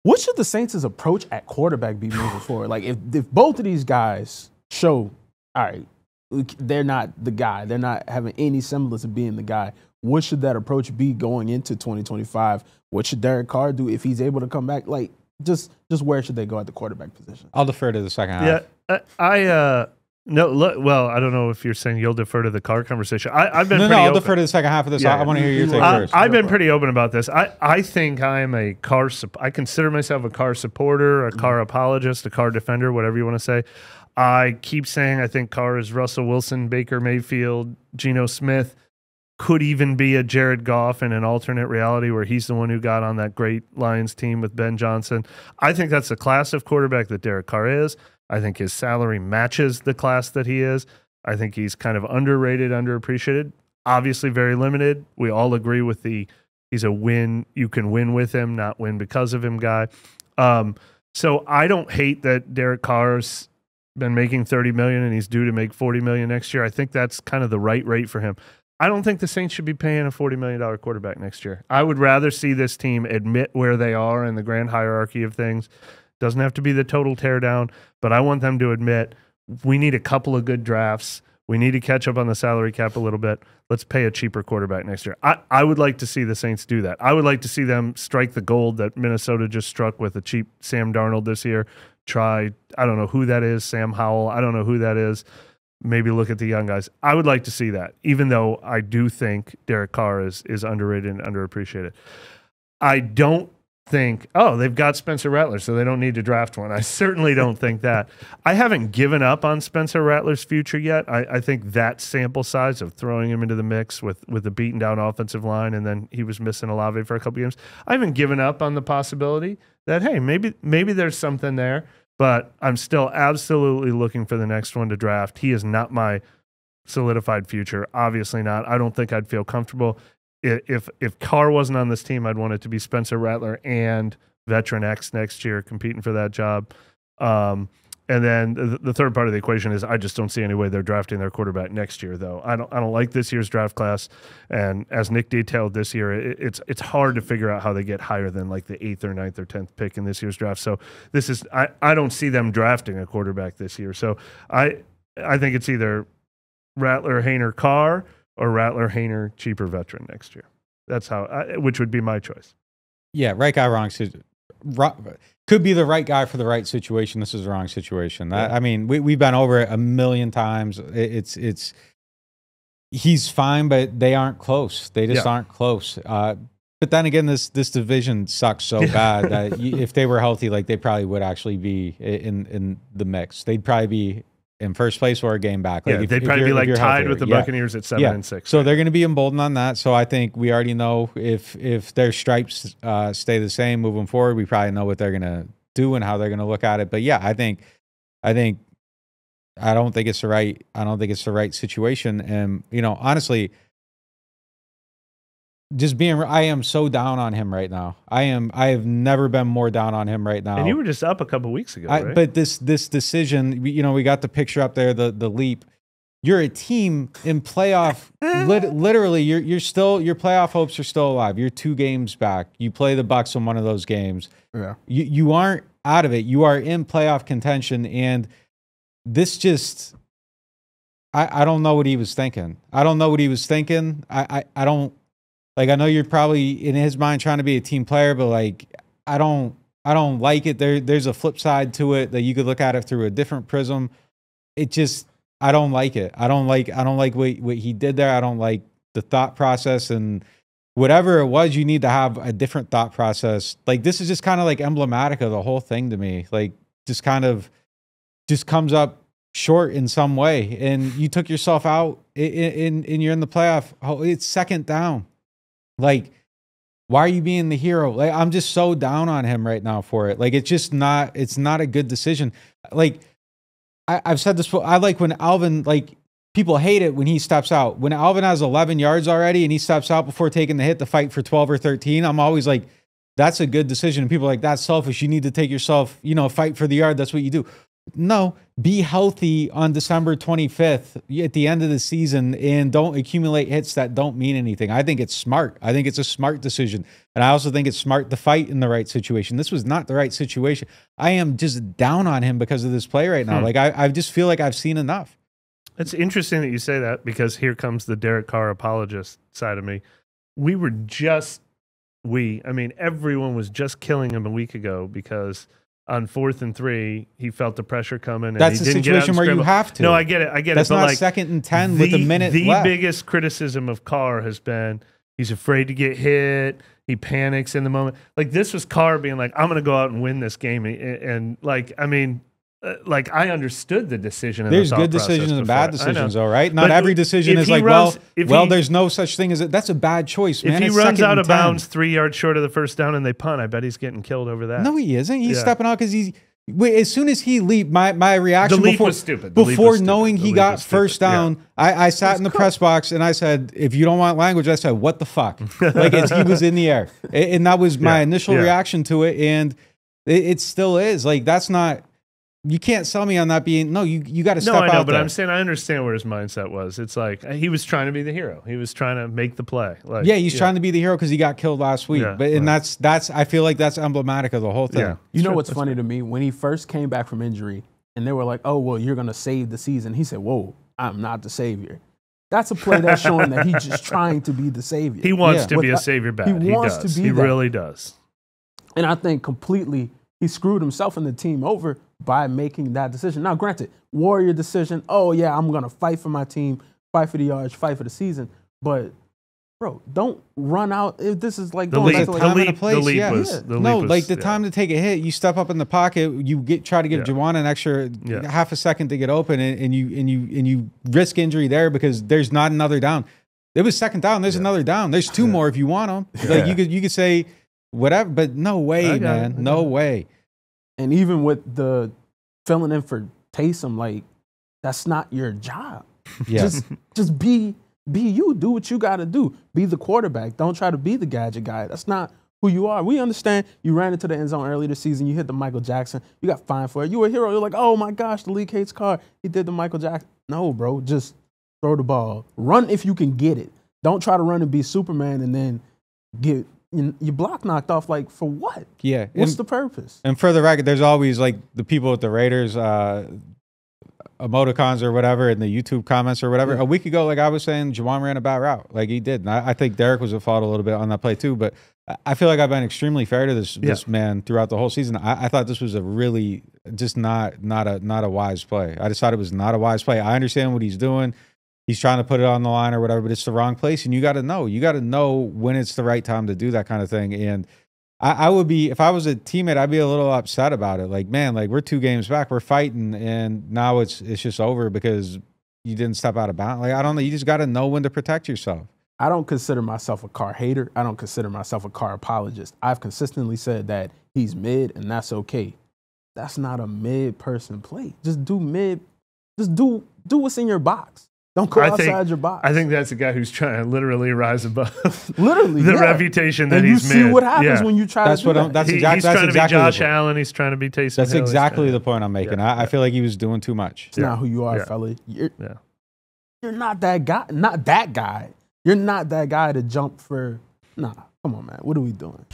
What should the Saints' approach at quarterback be moving forward? Like, if both of these guys show, all right, they're not the guy, they're not having any semblance of being the guy, what should that approach be going into 2025? What should Derek Carr do if he's able to come back? Like, just where should they go at the quarterback position? I'll defer to the second half. Yeah, no, well, I don't know if you're saying you'll defer to the Carr conversation. I've been pretty I'll open. defer to the second half of this. I want to hear your take first. I've been pretty open about this. I think I am a Carr. I consider myself a Carr supporter, a Carr apologist, a Carr defender, whatever you want to say. I keep saying I think Carr is Russell Wilson, Baker Mayfield, Geno Smith, could even be a Jared Goff in an alternate reality where he's the one who got on that great Lions team with Ben Johnson. I think that's the class of quarterback that Derek Carr is. I think his salary matches the class that he is. I think he's kind of underrated, underappreciated, obviously very limited. We all agree with he's a win. You can win with him, not win because of him guy. So I don't hate that Derek Carr's been making $30 million and he's due to make $40 million next year. I think that's kind of the right rate for him. I don't think the Saints should be paying a $40 million quarterback next year. I would rather see this team admit where they are in the grand hierarchy of things. Doesn't have to be the total teardown, but I want them to admit we need a couple of good drafts. We need to catch up on the salary cap a little bit. Let's pay a cheaper quarterback next year. I would like to see the Saints do that. I would like to see them strike the gold that Minnesota just struck with a cheap Sam Darnold this year. I don't know who that is, Sam Howell. I don't know who that is. Maybe look at the young guys. I would like to see that, even though I do think Derek Carr is underrated and underappreciated. I don't think, they've got Spencer Rattler, so they don't need to draft one. I certainly don't think that. I haven't given up on Spencer Rattler's future yet. I think that sample size of throwing him into the mix with the beaten down offensive line, and then he was missing Olave for a couple games. I haven't given up on the possibility that, hey, maybe there's something there, but I'm still absolutely looking for the next one to draft. He is not my solidified future. Obviously not. I don't think I'd feel comfortable. If Carr wasn't on this team, I'd want it to be Spencer Rattler and Veteran X next year competing for that job. And then the third part of the equation is I just don't see any way they're drafting their quarterback next year, though. I don't like this year's draft class. And as Nick detailed this year, it's hard to figure out how they get higher than like the 8th or 9th or 10th pick in this year's draft. So this is I don't see them drafting a quarterback this year. So I think it's either Rattler, Haener, Carr, or Rattler, Haener, cheaper veteran next year. That's which would be my choice. Yeah, right guy, wrong situation. Could be the right guy for the right situation. This is the wrong situation. Yeah. I mean, we've been over it a million times. He's fine, but they aren't close. They just aren't close. But then again, this division sucks so bad that if they were healthy, like they probably would actually be in the mix. They'd probably be in first place or a game back. Like they'd probably be like tied healthier with the Buccaneers at 7-6. So they're going to be emboldened on that. So I think we already know if their stripes stay the same moving forward, we probably know what they're going to do and how they're going to look at it. But yeah, I don't think it's the right situation. And honestly, I am so down on him right now. I have never been more down on him right now. And you were just up a couple weeks ago, right? But this decision, we got the picture up there, the leap. You're a team in playoff. Literally, your playoff hopes are still alive. You're 2 games back. You play the Bucs in one of those games. Yeah. You aren't out of it. You are in playoff contention, and this just. I don't know what he was thinking. I don't know what he was thinking. I don't. Like, I know you're probably in his mind trying to be a team player, but like, I don't like it. There's a flip side to it that you could look at it through a different prism. I don't like it. I don't like what he did there. I don't like the thought process, and whatever it was, you need to have a different thought process. Like, this is just kind of like emblematic of the whole thing to me. Like, just comes up short in some way, and you took yourself out and you're in the playoff. Oh, it's second down. Like, why are you being the hero? Like, I'm just so down on him right now for it. Like, it's not a good decision. Like, I've said this before. I like when Alvin, like, people hate it when he steps out. When Alvin has 11 yards already and he steps out before taking the hit to fight for 12 or 13, I'm always like, that's a good decision. And people are like, that's selfish. You need to take yourself, fight for the yard. That's what you do. No, be healthy on December 25th at the end of the season and don't accumulate hits that don't mean anything. I think it's smart. I think it's a smart decision. And I also think it's smart to fight in the right situation. This was not the right situation. I am just down on him because of this play right now. Like, I just feel like I've seen enough. It's interesting that you say that, because here comes the Derek Carr apologist side of me. We were just, everyone was just killing him a week ago because on 4th and 3, he felt the pressure coming. And That's he a didn't get out situation and where you scramble. have to. No, I get it. That's but not like, 2nd and 10 with a minute left. The biggest criticism of Carr has been he's afraid to get hit. He panics in the moment. Like, this was Carr being like, I'm going to go out and win this game. And I understood the decision. There's good decisions and bad decisions, though, right? Not But every decision is like, there's no such thing as it. That's a bad choice, man. If he It's runs 2nd out and of 10. bounds 3 yards short of the first down and they punt, I bet he's getting killed over that. No, he isn't. He's stepping out because as soon as he leaped, my reaction The leap before, was stupid. before knowing he got first down, I sat in the press box and I said, if you don't want language, I said, what the fuck? Like, he was in the air. And that was my initial reaction to it. And it still is. Like, that's not, you can't sell me on that being, no, you got to step out. No, I know, but there. I'm saying I understand where his mindset was. It's like he was trying to be the hero. He was trying to make the play. Like, he's trying to be the hero because he got killed last week. Yeah, and that's I feel like that's emblematic of the whole thing. Yeah. You know what's funny to me? When he first came back from injury and they were like, oh, well, you're going to save the season. He said, whoa, I'm not the savior. That's a play that's showing that he's just trying to be the savior. He wants to be a savior bad. He wants does. to be He that. really does. And I think completely he screwed himself and the team over by making that decision. Now, granted, warrior decision, oh, yeah, I'm going to fight for my team, fight for the yards, fight for the season. But, bro, don't run out. If this is like The going back to time and a like, place, the time to take a hit, you step up in the pocket, you try to give Juwan an extra half a second to get open, and you risk injury there because there's not another down. It was 2nd down. There's another down. There's 2 more if you want them. Like, you could say whatever, but no way, man, no way. And even with the filling in for Taysom, like, that's not your job. Yeah. Just be you. Do what you got to do. Be the quarterback. Don't try to be the gadget guy. That's not who you are. We understand you ran into the end zone early this season. You hit the Michael Jackson. You got fined for it. You were a hero. You're like, oh, my gosh, the league hates Carr. He did the Michael Jackson. No, bro. Just throw the ball. Run if you can get it. Don't try to run and be Superman and then get your block knocked off. Like, for what? Yeah. What's the purpose? And for the record, there's always like the people at the Raiders, emoticons or whatever in the YouTube comments or whatever. A week ago, like I was saying, Juwan ran a bad route. Like, he did. And I think Derek was at fault a little bit on that play too. But I feel like I've been extremely fair to this man throughout the whole season. I thought this was a really just not a wise play. I just thought it was not a wise play. I understand what he's doing. He's trying to put it on the line or whatever, but it's the wrong place. And you got to know. You got to know when it's the right time to do that kind of thing. And I would be, if I was a teammate, I'd be a little upset about it. Like, man, like, we're 2 games back, we're fighting, and now it's just over because you didn't step out of bounds. Like, I don't know. You just got to know when to protect yourself. I don't consider myself a Carr hater. I don't consider myself a Carr apologist. I've consistently said that he's mid, and that's okay. That's not a mid person play. Just do mid. Just do what's in your box. Don't go outside your box. I think that's a guy who's trying to literally rise above literally the reputation that and he's made. You see what happens when you try to do that. He's trying to be Josh Allen. He's trying to be Taysom That's Hill. exactly the point I'm making. I feel like he was doing too much. It's not who you are, fella. You're not that guy. Not that guy. You're not that guy to jump for. Nah, come on, man. What are we doing?